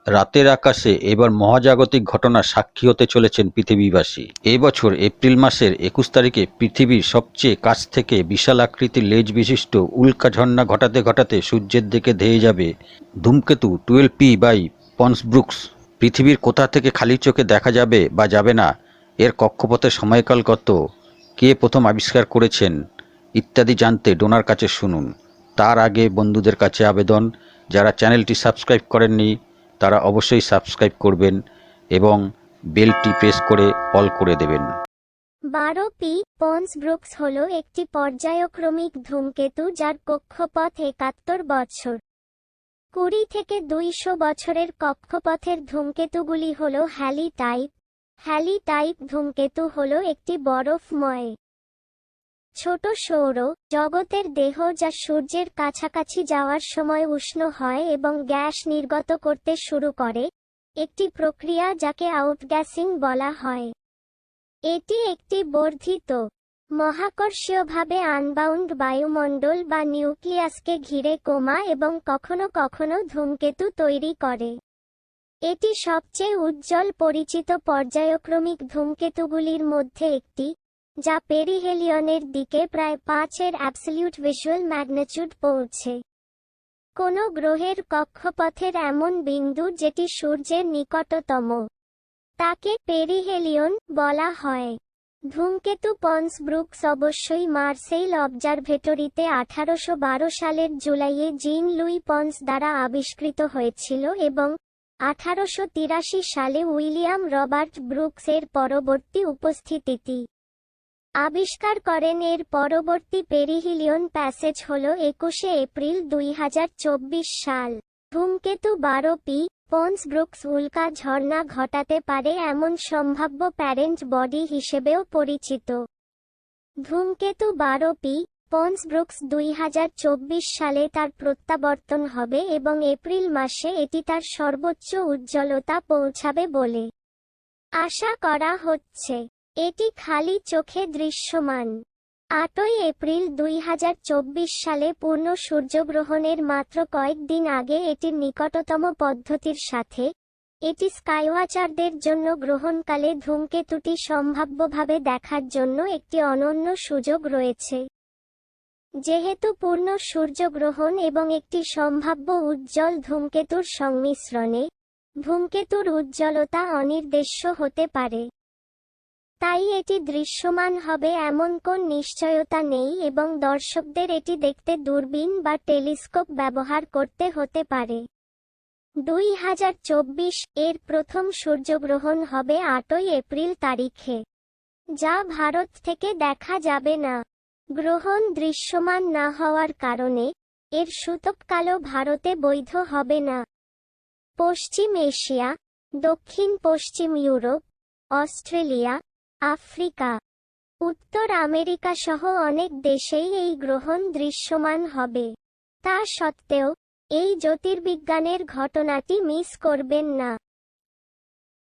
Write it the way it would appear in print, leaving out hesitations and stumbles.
রাতের আকাশে এবার মহাজাগতিক ঘটনার সাক্ষী হতে চলেছেন পৃথিবীবাসী। এবছর এপ্রিল মাসের 21 তারিখে পৃথিবীর সবচেয়ে কাছ থেকে বিশাল আকৃতির লেজ বিশিষ্ট উল্কাঝর্ণা ঘটাতে ঘটাতে সূর্যের দিকে ধেয়ে যাবে ধূমকেতু 12P বাই পন্সব্রুকস। পৃথিবীর কোথা থেকে খালি চোখে দেখা যাবে বা যাবে না, এর কক্ষপথের সময়কাল কত, কে প্রথম আবিষ্কার করেছেন ইত্যাদি জানতে ডোনার কাছে শুনুন। তার আগে বন্ধুদের কাছে আবেদন, যারা চ্যানেলটি সাবস্ক্রাইব করেননি তারা অবশ্যই সাবস্ক্রাইব করবেন এবং বেলটি প্রেস করে অল করে দেবেন। 12P পন্সব্রুকস হল একটি পর্যায়ক্রমিক ধূমকেতু যার কক্ষপথ 71 বছর। 20 থেকে 200 বছরের কক্ষপথের ধূমকেতুগুলি হল হ্যালি টাইপ। হ্যালি টাইপ ধূমকেতু হল একটি বরফময় ছোট সৌর জগতের দেহ যা সূর্যের কাছাকাছি যাওয়ার সময় উষ্ণ হয় এবং গ্যাস নির্গত করতে শুরু করে, একটি প্রক্রিয়া যাকে আউটগ্যাসিং বলা হয়। এটি একটি বর্ধিত মহাকর্ষীয়ভাবে আনবাউন্ড বায়ুমণ্ডল বা নিউক্লিয়াসকে ঘিরে কোমা এবং কখনো কখনো ধূমকেতু তৈরি করে। এটি সবচেয়ে উজ্জ্বল পরিচিত পর্যায়ক্রমিক ধূমকেতুগুলির মধ্যে একটি, যা পেরিহেলিয়নের দিকে প্রায় 5-এর অ্যাবসলিউট ভিজুয়াল ম্যাগনিটিউড পৌঁছে। কোনো গ্রহের কক্ষপথের এমন বিন্দু যেটি সূর্যের নিকটতম, তাকে পেরিহেলিয়ন বলা হয়। ধূমকেতু পন্সব্রুকস অবশ্যই মার্সেইল অবজারভেটরিতে 1812 সালের জুলাইয়ে জিন লুই পন্স দ্বারা আবিষ্কৃত হয়েছিল এবং 1883 সালে উইলিয়াম রবার্ট ব্রুকস এর পরবর্তী উপস্থিতিটি আবিষ্কার করেন। এর পরবর্তী পেরিহিলিয়ন প্যাসেজ হল 21শে এপ্রিল 2024 সাল। ধূমকেতু 12P পন্সব্রুকস উল্কা ঝর্ণা ঘটাতে পারে এমন সম্ভাব্য প্যারেন্ট বডি হিসেবেও পরিচিত। ধূমকেতু 12P পন্সব্রুকস 2024 সালে তার প্রত্যাবর্তন হবে এবং এপ্রিল মাসে এটি তার সর্বোচ্চ উজ্জ্বলতা পৌঁছাবে বলে আশা করা হচ্ছে। এটি খালি চোখে দৃশ্যমান। 8ই এপ্রিল 2024 সালে পূর্ণ সূর্যগ্রহণের মাত্র কয়েকদিন আগে এটির নিকটতম পদ্ধতির সাথে, এটি স্কাইওয়াচারদের জন্য গ্রহণকালে ধূমকেতুটি সম্ভাব্যভাবে দেখার জন্য একটি অনন্য সুযোগ রয়েছে। যেহেতু পূর্ণ সূর্যগ্রহণ এবং একটি সম্ভাব্য উজ্জ্বল ধূমকেতুর সংমিশ্রণে, ধূমকেতুর উজ্জ্বলতা অনির্দেশ্য হতে পারে। তাই এটি দৃশ্যমান হবে এমন কোন নিশ্চয়তা নেই এবং দর্শকদের এটি দেখতে দূরবীন বা টেলিস্কোপ ব্যবহার করতে হতে পারে। 2024 এর প্রথম সূর্যগ্রহণ হবে 8ই এপ্রিল তারিখে, যা ভারত থেকে দেখা যাবে না। গ্রহণ দৃশ্যমান না হওয়ার কারণে এর সূতককালও ভারতে বৈধ হবে না। পশ্চিম এশিয়া, দক্ষিণ পশ্চিম ইউরোপ, অস্ট্রেলিয়া, আফ্রিকা, উত্তর আমেরিকা সহ অনেক দেশেই এই গ্রহণ দৃশ্যমান হবে। তা সত্ত্বেও এই জ্যোতির্বিজ্ঞানের ঘটনাটি মিস করবেন না।